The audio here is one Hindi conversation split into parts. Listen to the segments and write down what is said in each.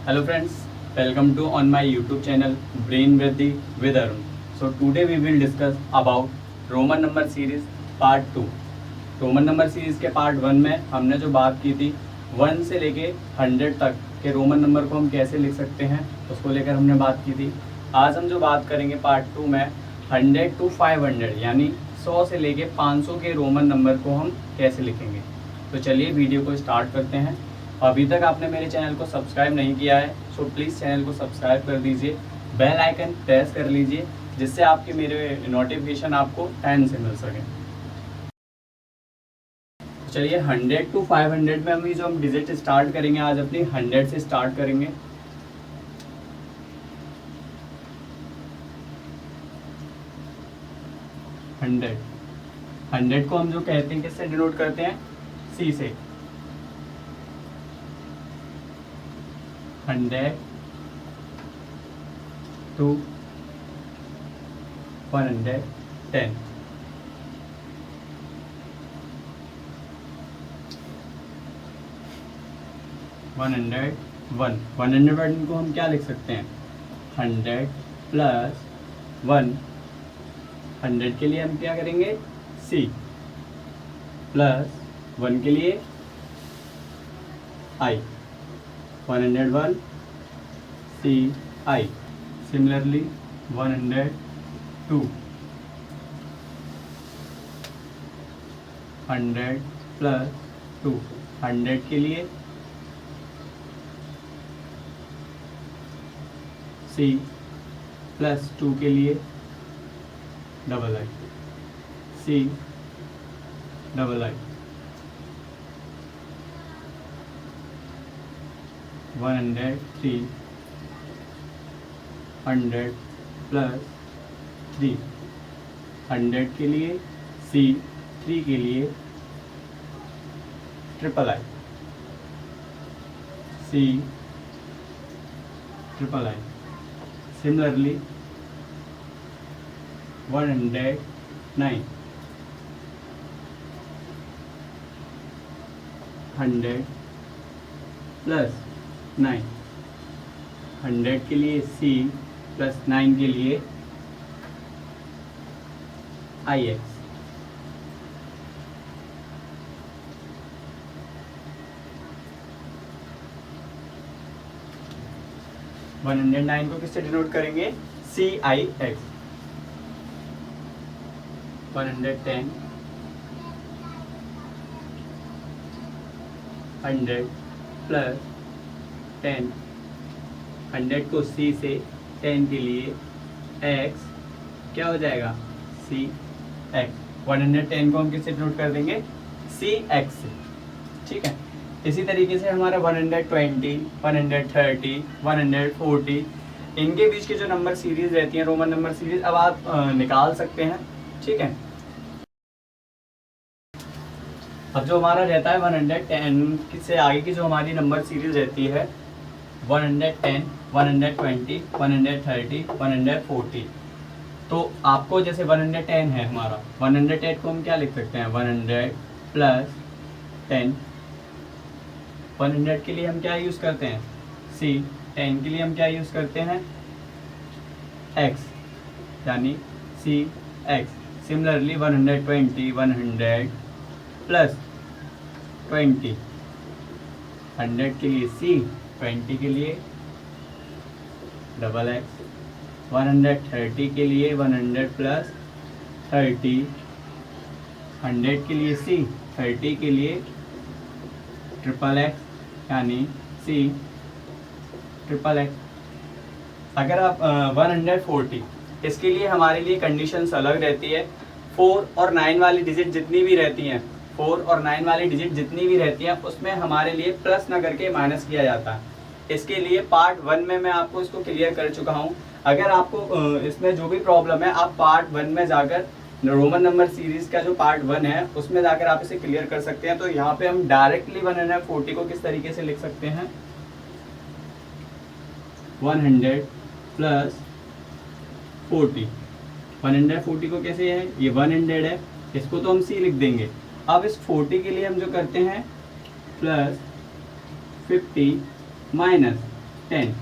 Hello friends, welcome to on my YouTube channel Brain Vriddhi with Arun. So today we will discuss about Roman number series part 2। Roman number series के पार्ट 1 में हमने जो बात की थी 1 से लेके 100 तक के रोमन नंबर को हम कैसे लिख सकते हैं उसको लेकर हमने बात की थी। आज हम जो बात करेंगे पार्ट 2 में 100 to 500 यानी 100 से लेके 500 के रोमन नंबर को हम कैसे लिखेंगे। तो चलिए वीडियो को स्टार्ट करते हैं। अभी तक आपने मेरे चैनल को सब्सक्राइब नहीं किया है सो प्लीज़ चैनल को सब्सक्राइब कर दीजिए, बेल आइकन प्रेस कर लीजिए जिससे आपके मेरे नोटिफिकेशन आपको टाइम से मिल सके। चलिए 100 to 500 में हम डिजिट स्टार्ट करेंगे। आज अपनी 100 से स्टार्ट करेंगे। हंड्रेड को हम जो कहते हैं किससे डिनोट करते हैं, सी से। 100 to 110 101 को हम क्या लिख सकते हैं, 100 प्लस 1। 100 के लिए हम क्या करेंगे, सी प्लस 1 के लिए आई। 101 सी आई। Similarly 102 100 plus 2। 100 के लिए सी प्लस 2 के लिए double I, C double I. 103 100 plus 3। 100 के लिए सी, 3 के लिए triple I, C triple I. Similarly 109 100 plus 9। 100 के लिए सी प्लस 9 के लिए आई एक्स। 109 को किससे डिनोट करेंगे, सी आई एक्स। 110 100 प्लस 10। 100 को सी से, 10 के लिए x क्या हो जाएगा, सी एक्स। 110 को हम किससे डिनोट कर देंगे, सी एक्स से। ठीक है, इसी तरीके से हमारा 120 130 140 इनके बीच के जो नंबर सीरीज रहती हैं रोमन नंबर सीरीज, अब आप निकाल सकते हैं। ठीक है, अब जो हमारा रहता है 110 से आगे की जो हमारी नंबर सीरीज रहती है 110 120 130 140। तो आपको जैसे 110 है हमारा, 110 को हम क्या लिख सकते हैं, 100 प्लस 10। 100 के लिए हम क्या यूज़ करते हैं, सी। 10 के लिए हम क्या यूज़ करते हैं, x यानी सी एक्स। Similarly 120 100 plus 20। 100 के लिए सी, 20 के लिए डबल एक्स। 130 के लिए 100 प्लस 30। 100 के लिए सी, 30 के लिए ट्रिपल एक्स यानी सी ट्रिपल एक्स। अगर आप 140, इसके लिए हमारे लिए कंडीशंस अलग रहती है। 4 और 9 वाली डिजिट जितनी भी रहती हैं, 4 और 9 वाली डिजिट जितनी भी रहती हैं उसमें हमारे लिए प्लस ना करके माइनस किया जाता है। इसके लिए पार्ट 1 में मैं आपको इसको क्लियर कर चुका हूँ। अगर आपको इसमें जो भी प्रॉब्लम है आप पार्ट 1 में जाकर रोमन नंबर सीरीज का जो पार्ट 1 है उसमें जाकर आप इसे क्लियर कर सकते हैं। तो यहाँ पे हम डायरेक्टली 140 को किस तरीके से लिख सकते हैं, 100 प्लस 40। 140 को कैसे है, ये 100 है, इसको तो हम सी लिख देंगे। अब इस 40 के लिए हम जो करते हैं प्लस 50 माइनस 10।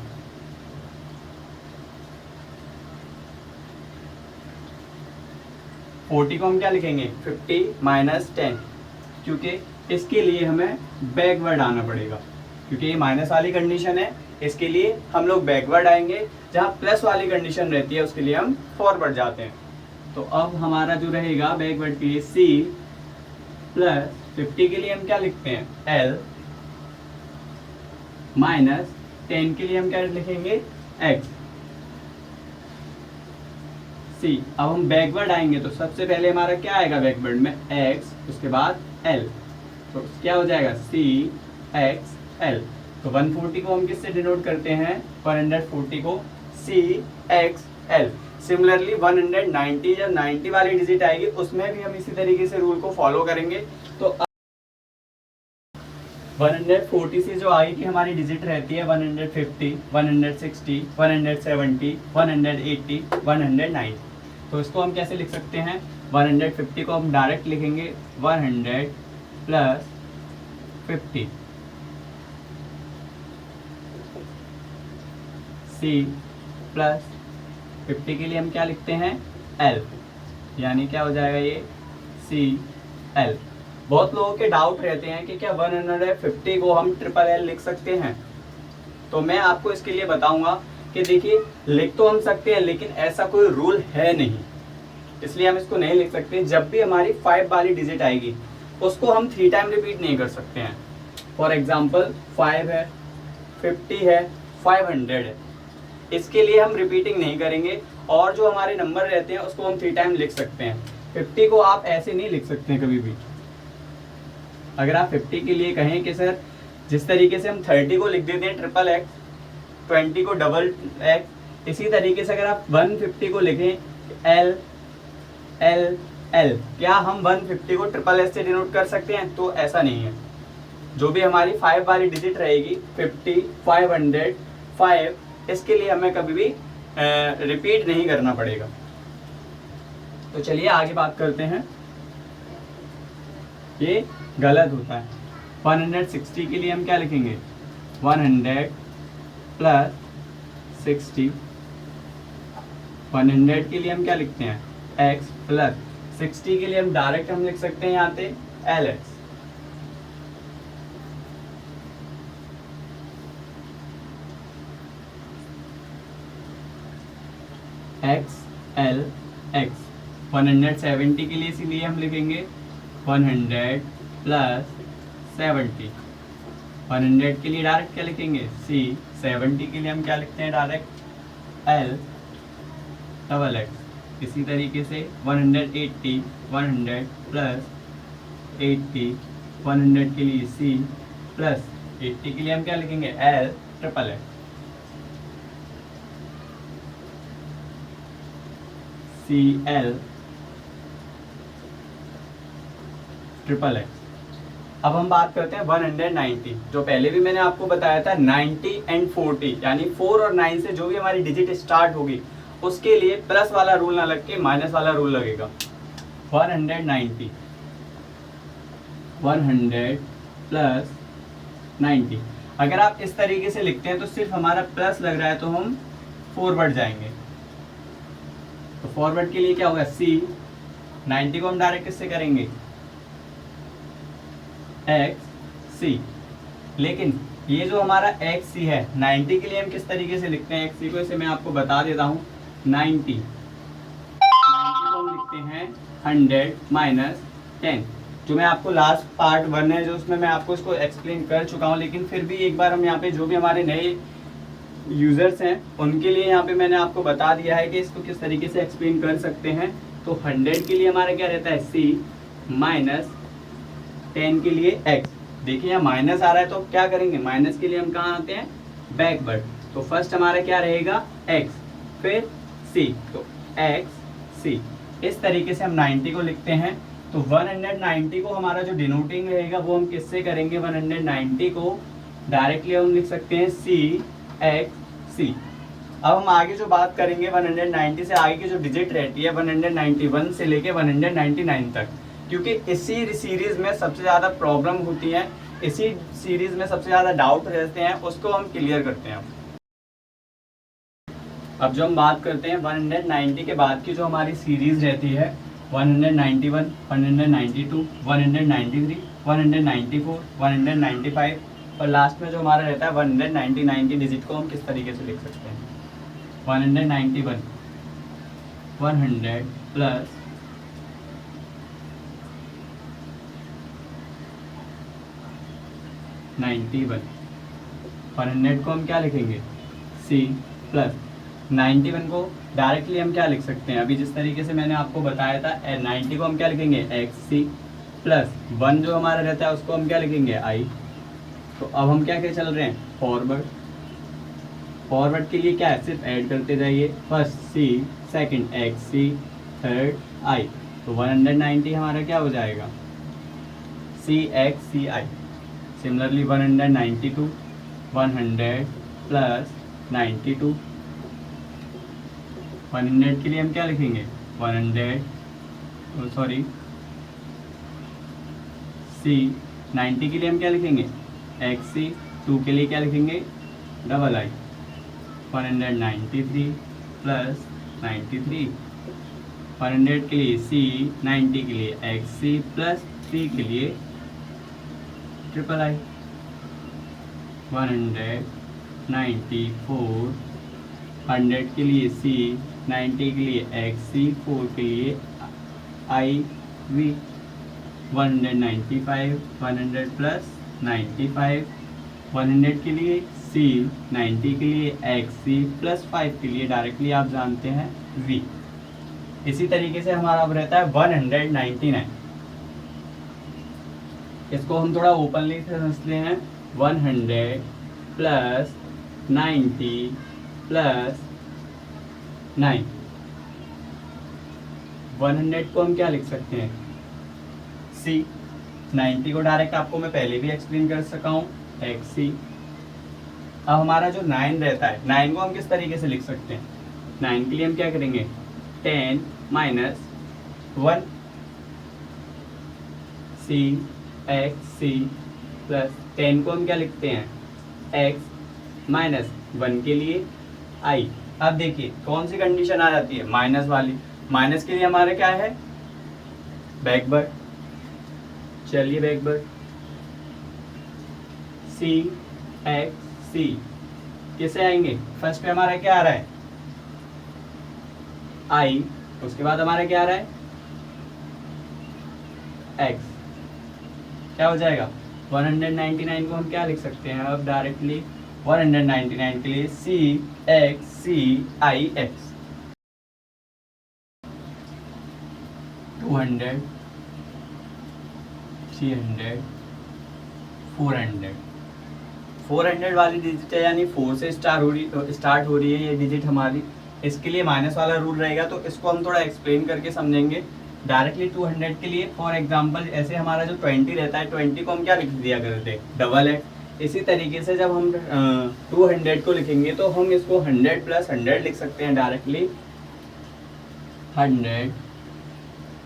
फोर्टी को हम क्या लिखेंगे 50 माइनस 10, क्योंकि इसके लिए हमें बैकवर्ड आना पड़ेगा, क्योंकि ये माइनस वाली कंडीशन है, इसके लिए हम लोग बैकवर्ड आएंगे। जहाँ प्लस वाली कंडीशन रहती है उसके लिए हम फॉरवर्ड जाते हैं। तो अब हमारा जो रहेगा बैकवर्ड के लिए C प्लस 50 के लिए हम क्या लिखते हैं L माइनस 10 के लिए हम क्या लिखेंगे X C। अब हम बैकवर्ड आएंगे तो सबसे पहले हमारा क्या आएगा बैकवर्ड में X, उसके बाद L, तो क्या हो जाएगा C X L। तो 140 को हम किससे डिनोट करते हैं 140 को C X L। सिमिलरली 190 जब 90 वाली डिजिट आएगी उसमें भी हम इसी तरीके से रूल को फॉलो करेंगे। तो 140 से जो आगे की हमारी डिजिट रहती है 150, 160, 170, 180, 190, तो इसको हम कैसे लिख सकते हैं 150 को हम डायरेक्ट लिखेंगे 100 प्लस 50 C प्लस 50 के लिए हम क्या लिखते हैं L, यानी क्या हो जाएगा ये C L। बहुत लोगों के डाउट रहते हैं कि क्या 150 को हम ट्रिपल L लिख सकते हैं, तो मैं आपको इसके लिए बताऊंगा कि देखिए लिख तो हम सकते हैं लेकिन ऐसा कोई रूल है नहीं, इसलिए हम इसको नहीं लिख सकते। जब भी हमारी 5 वाली डिजिट आएगी उसको हम 3 टाइम रिपीट नहीं कर सकते हैं। फॉर एग्जांपल 5 है, 50 है, 500 है, इसके लिए हम रिपीटिंग नहीं करेंगे। और जो हमारे नंबर रहते हैं उसको हम 3 टाइम लिख सकते हैं। 50 को आप ऐसे नहीं लिख सकते हैं कभी भी। अगर आप 50 के लिए कहें कि सर जिस तरीके से हम 30 को लिख देते हैं ट्रिपल एक्स, 20 को डबल एक्स, इसी तरीके से अगर आप 150 को लिखें एल एल एल, क्या हम 150 को ट्रिपल एस से डिनोट कर सकते हैं? तो ऐसा नहीं है। जो भी हमारी 5 वाली डिजिट रहेगी 50, 500, 5, इसके लिए हमें कभी भी रिपीट नहीं करना पड़ेगा। तो चलिए आगे बात करते हैं। ये गलत होता है। 160 के लिए हम क्या लिखेंगे 100 प्लस 60। 100 के लिए हम क्या लिखते हैं x प्लस 60 के लिए हम डायरेक्ट हम लिख सकते हैं यहाँ पे lx। x l x। 170 के लिए इसीलिए हम लिखेंगे 100 प्लस 70। 100 के लिए डायरेक्ट क्या लिखेंगे c। 70 के लिए हम क्या लिखते हैं डायरेक्ट l डबल x। इसी तरीके से 180, 100 प्लस 80, 100 के लिए c प्लस 80 के लिए हम क्या लिखेंगे l triple x। c l triple x. अब हम बात करते हैं 190, जो पहले भी मैंने आपको बताया था 90 एंड 40, यानी 4 और 9 से जो भी हमारी डिजिट स्टार्ट होगी उसके लिए प्लस वाला रूल ना लग के माइनस वाला रूल लगेगा। 190, 100 प्लस 90। अगर आप इस तरीके से लिखते हैं तो सिर्फ हमारा प्लस लग रहा है तो हम फॉरवर्ड जाएंगे। तो फॉरवर्ड के लिए क्या होगा c। 90 को हम डायरेक्ट किससे करेंगे एक्स सी। लेकिन ये जो हमारा एक्स सी है 90 के लिए हम किस तरीके से लिखते हैं एक्स सी को, इसे मैं आपको बता देता हूँ। 90 को हम लिखते हैं 100 माइनस 10। जो मैं आपको लास्ट पार्ट 1 है जो उसमें मैं आपको इसको एक्सप्लेन कर चुका हूँ, लेकिन फिर भी एक बार हम यहाँ पे जो भी हमारे नए यूजर्स हैं उनके लिए यहाँ पे मैंने आपको बता दिया है कि इसको किस तरीके से एक्सप्लेन कर सकते हैं। तो 100 के लिए हमारा क्या रहता है c माइनस 10 के लिए x। देखिए यहाँ माइनस आ रहा है तो क्या करेंगे, माइनस के लिए हम कहाँ आते हैं बैकवर्ड। तो फर्स्ट हमारा क्या रहेगा x, फिर c, तो x c। इस तरीके से हम 90 को लिखते हैं। तो 190 को हमारा जो डिनोटिंग रहेगा वो हम किससे करेंगे, 190 को डायरेक्टली हम लिख सकते हैं c x c। अब हम आगे जो बात करेंगे 190 से आगे की जो डिजिट रहती है 191 से लेके 199 तक, क्योंकि इसी सीरीज में सबसे ज़्यादा प्रॉब्लम होती है, इसी सीरीज में सबसे ज़्यादा डाउट रहते हैं, उसको हम क्लियर करते हैं। अब जो हम बात करते हैं 190 के बाद की जो हमारी सीरीज रहती है 191, 192, 193, 194, 195 और लास्ट में जो हमारा रहता है 199 की डिजिट को हम किस तरीके से लिख सकते हैं? 191 100 प्लस 91 100 को हम क्या लिखेंगे? C प्लस 91 को डायरेक्टली हम क्या लिख सकते हैं? अभी जिस तरीके से मैंने आपको बताया था 90 को हम क्या लिखेंगे? XC प्लस 1 जो हमारा रहता है उसको हम क्या लिखेंगे? I। तो अब हम क्या चल रहे हैं? फॉरवर्ड के लिए क्या है? सिर्फ ऐड करते जाइए, first C, second XC, third I। तो 190 हमारा क्या हो जाएगा? CXCI। सिमिलरली 192 100 प्लस 92 100 के लिए हम क्या लिखेंगे? 100 सॉरी C। 90 के लिए हम क्या लिखेंगे? XC। 2 के लिए क्या लिखेंगे? Double I। 193 प्लस 93 100 के लिए C, 90 के लिए XC प्लस 3 के लिए ट्रिपल I। 194 100 के लिए C, 90 के लिए XC, 4 के लिए IV। 195 100 प्लस 95 100 के लिए C, 90 के लिए XC प्लस 5 के लिए डायरेक्टली आप जानते हैं V। इसी तरीके से हमारा अब रहता है 199। इसको हम थोड़ा ओपनली समझते हैं। 100 प्लस 90 प्लस 9 100 को हम क्या लिख सकते हैं? C। 90 को डायरेक्ट आपको मैं पहले भी एक्सप्लेन कर सका हूँ, XC। अब हमारा जो 9 रहता है, 9 को हम किस तरीके से लिख सकते हैं? 9 के लिए हम क्या करेंगे? 10 माइनस 1 C XC प्लस 10 को हम क्या लिखते हैं? X माइनस 1 के लिए I। अब देखिए कौन सी कंडीशन आ जाती है? माइनस वाली। माइनस के लिए हमारे क्या है? बैकवर्ड। चलिए बैकवर्ड C XC कैसे आएंगे? फर्स्ट पे हमारा क्या आ रहा है? I। उसके बाद हमारा क्या आ रहा है? X। क्या हो जाएगा? 199 को हम क्या लिख सकते हैं अब डायरेक्टली? 199 के लिए C X C I X। 200 300 400 400 वाली डिजिट है, यानी 4 से स्टार्ट हो रही है ये डिजिट हमारी। इसके लिए माइनस वाला रूल रहेगा, तो इसको हम थोड़ा एक्सप्लेन करके समझेंगे। डायरेक्टली 200 के लिए फॉर एग्जांपल ऐसे हमारा जो 20 रहता है, 20 को हम क्या लिख दिया करते हैं? डबल है। इसी तरीके से जब हम 200 को लिखेंगे तो हम इसको 100 प्लस 100 लिख सकते हैं डायरेक्टली। 100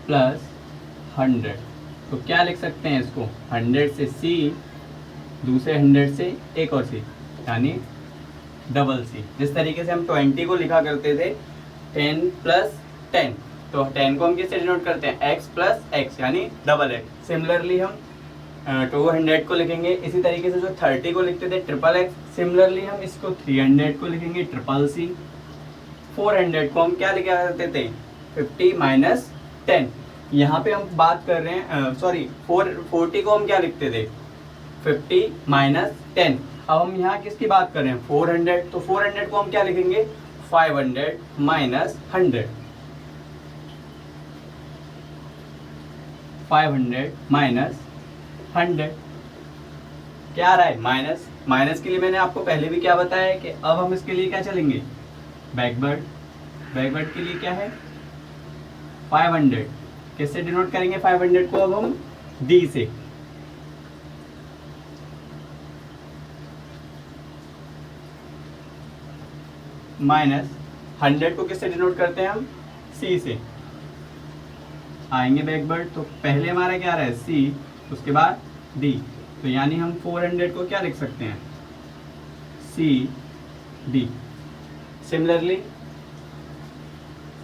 प्लस 100 तो क्या लिख सकते हैं इसको? 100 से C, दूसरे 100 से एक और C, यानी डबल C। जिस तरीके से हम 20 को लिखा करते थे 10 प्लस 10, तो 10 को हम किससे डिनोट करते हैं? X प्लस X, यानी डबल X। सिमिलरली हम 200 को लिखेंगे इसी तरीके से जो 30 को लिखते थे ट्रिपल X। सिमिलरली हम इसको 300 को लिखेंगे ट्रिपल C। 400 को हम क्या लिखा करते थे? 50 माइनस 10। यहाँ पे हम बात कर रहे हैं 40 को हम क्या लिखते थे? 50 माइनस 10। अब हम यहाँ किसकी बात कर रहे हैं? 400। तो 400 को हम क्या लिखेंगे? 500 माइनस 100। 500 माइनस 100 क्या आ रहा है? माइनस। माइनस के लिए मैंने आपको पहले भी क्या बताया है कि अब हम इसके लिए क्या चलेंगे? बैकवर्ड। बैकवर्ड के लिए क्या है? 500 किससे डिनोट करेंगे? 500 को अब हम D से। माइनस 100 को किससे डिनोट करते हैं हम? C से। आएंगे बैकवर्ड, तो पहले हमारा क्या रहा है? C, उसके बाद D। तो यानी हम 400 को क्या लिख सकते हैं? C D। सिमिलरली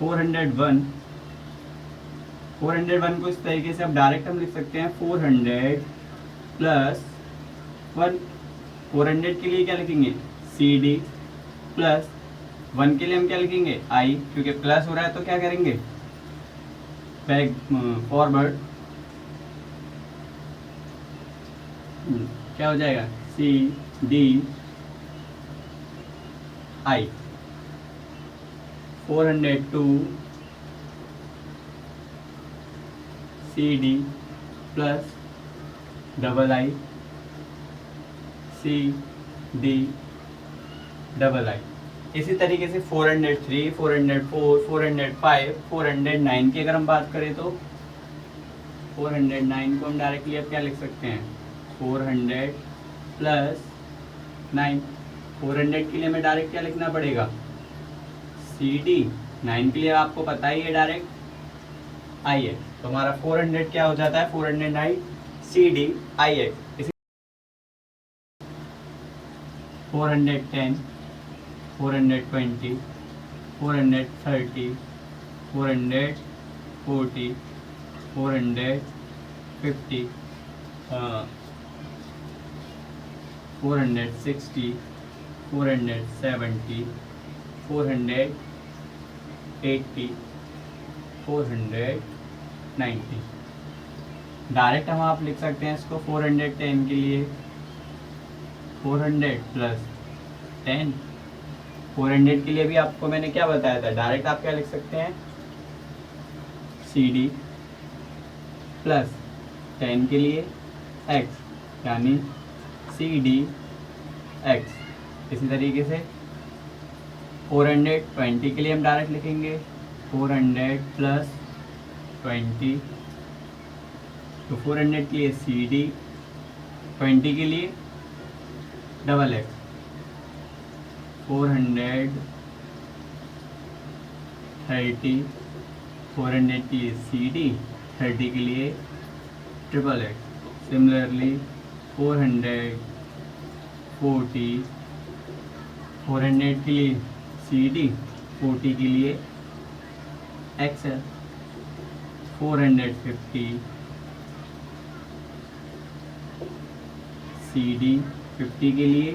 401 को इस तरीके से अब डायरेक्ट हम लिख सकते हैं 400 प्लस 1। 400 के लिए क्या लिखेंगे CD प्लस 1 के लिए हम क्या लिखेंगे I, क्योंकि प्लस हो रहा है तो क्या करेंगे बैक फॉरवर्ड, क्या हो जाएगा CD I। 402 CD plus double I CD double I। इसी तरीके से 403, 404, 405, 409 की अगर हम बात करें तो 409 को हम डायरेक्टली अब क्या लिख सकते हैं 400 प्लस 9। 400 के लिए हमें डायरेक्ट क्या लिखना पड़ेगा CD। 9 के लिए आपको पता ही है डायरेक्ट I है, तो हमारा 400 क्या हो जाता है 409 CD I है। इसी 410, 420, 430, 440, 450, 460, 470, 480, 490। डायरेक्ट हम आप लिख सकते हैं इसको 410 के लिए 400 प्लस 10। 400 के लिए भी आपको मैंने क्या बताया था डायरेक्ट आप क्या लिख सकते हैं CD प्लस 10 के लिए X, यानी CD X। इसी तरीके से 420 के लिए हम डायरेक्ट लिखेंगे 400 प्लस 20, तो 400 के लिए CD, 20 के लिए डबल X। 430, 400 के लिए CD, 30 के लिए ट्रिपल X। सिमिलरली 440, 400 के लिए CD, 40 के लिए XL। 450 CD, 50 के लिए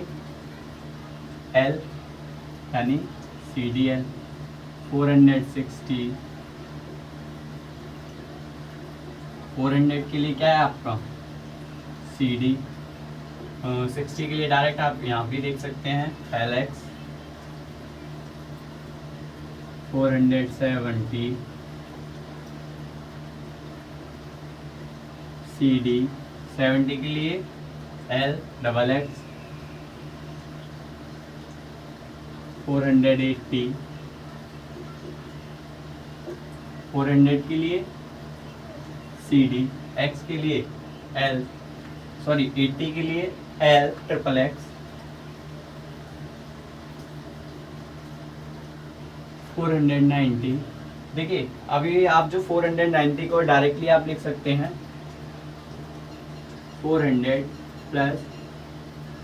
L, यानी CDL। 460, 400 के लिए क्या है आपका CD। 60 के लिए डायरेक्ट आप यहाँ भी देख सकते हैं LX। 470 CD, 70 के लिए L डबल X। 480, 400 के लिए CD, X के लिए L, सॉरी 80 के लिए L ट्रिपल X। 490, देखिए अभी आप जो 490 को डायरेक्टली आप लिख सकते हैं 400 प्लस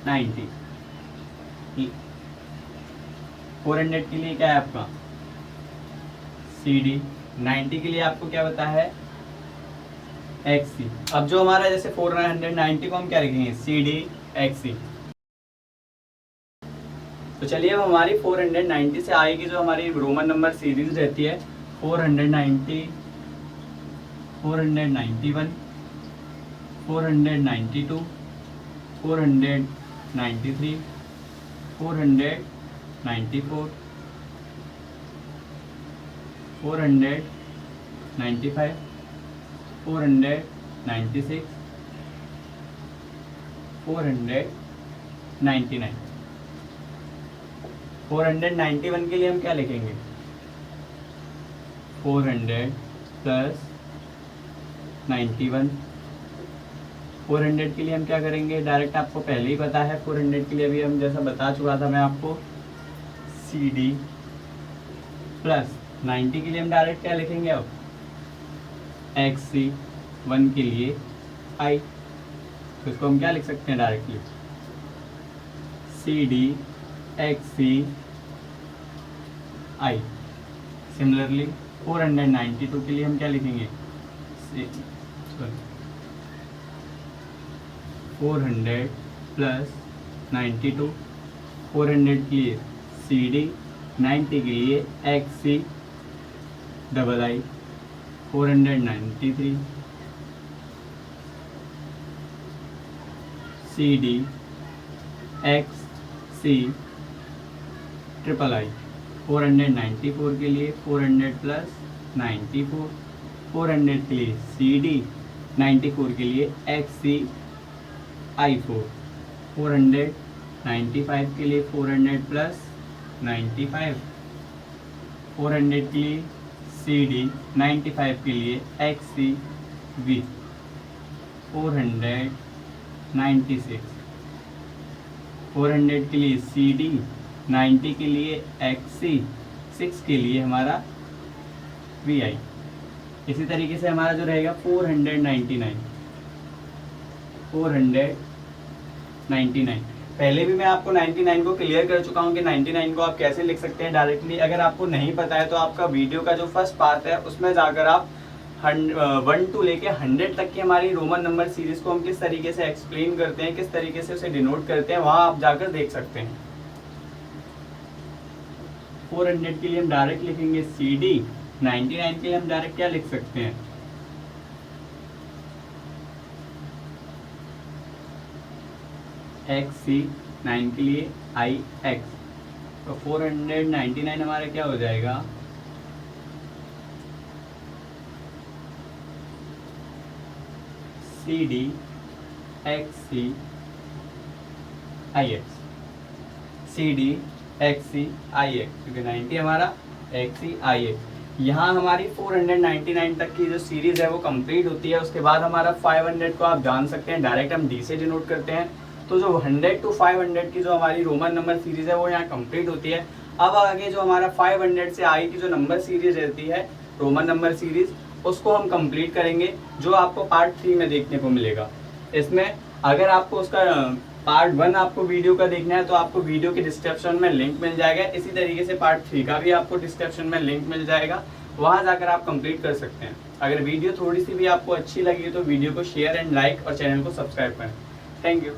90। 400 के लिए क्या है आपका CD, 90 के लिए आपको क्या बता है XC। अब जो हमारा जैसे 490 को हम क्या लिखेंगे CD XC। तो चलिए अब हमारी 490 से आएगी जो हमारी रोमन नंबर सीरीज रहती है 490, 491, 492, 493, 494, 495, 496, 499। 491 के लिए हम क्या लिखेंगे 400 प्लस 91। 400 के लिए हम क्या करेंगे डायरेक्ट आपको पहले ही पता है 400 के लिए अभी हम जैसा बता चुका था मैं आपको CD प्लस 90 के लिए हम डायरेक्ट क्या लिखेंगे अब XC, 1 के लिए I, तो इसको हम क्या लिख सकते हैं directly CD XC I। Similarly 492 के लिए हम क्या लिखेंगे, 400 प्लस 92, 400 के लिए सी डी, 90 के लिए X C double I, 493 C D X C triple I, 494 के लिए 400 प्लस 94, 400 के लिए सी डी, 94 के लिए एक्स सी आई 4, 495 के लिए 400 प्लस 95, 400 के लिए सी डी, 95 के लिए एक्स सी वी, 496, 400 के लिए सी डी, 90 के लिए एक्स सी, 6 के लिए हमारा वी आई। इसी तरीके से हमारा जो रहेगा 499, पहले भी मैं आपको 99 को क्लियर कर चुका हूँ कि 99 को आप कैसे लिख सकते हैं डायरेक्टली। अगर आपको नहीं पता है तो आपका वीडियो का जो फर्स्ट पार्ट है उसमें जाकर आप 1 to लेके 100 तक की हमारी रोमन नंबर सीरीज को हम किस तरीके से एक्सप्लेन करते हैं, किस तरीके से उसे डिनोट करते हैं, वहाँ आप जाकर देख सकते हैं। 400 के लिए हम डायरेक्ट लिखेंगे सी डी, 99 के लिए हम डायरेक्ट क्या लिख सकते हैं, एक्स सी, 9 के लिए आई एक्स, तो 499 हमारा क्या हो जाएगा, सी डी एक्स सी आई एक्स, सी डी एक्स सी आई एक्स, क्योंकि 90 हमारा एक्स सी आई एक्स। यहाँ हमारी 499 तक की जो सीरीज है वो कंप्लीट होती है। उसके बाद हमारा 500 को आप जान सकते हैं, डायरेक्ट हम डी से डिनोट करते हैं। तो जो 100 to 500 की जो हमारी रोमन नंबर सीरीज है वो यहाँ कंप्लीट होती है। अब आगे जो हमारा 500 से आई की जो नंबर सीरीज रहती है, रोमन नंबर सीरीज, उसको हम कंप्लीट करेंगे, जो आपको पार्ट 3 में देखने को मिलेगा। इसमें अगर आपको उसका पार्ट 1 आपको वीडियो का देखना है तो आपको वीडियो के डिस्क्रिप्शन में लिंक मिल जाएगा। इसी तरीके से पार्ट 3 का भी आपको डिस्क्रिप्शन में लिंक मिल जाएगा, वहाँ जाकर आप कंप्लीट कर सकते हैं। अगर वीडियो थोड़ी सी भी आपको अच्छी लगी तो वीडियो को शेयर एंड लाइक और चैनल को सब्सक्राइब करें। Thank you.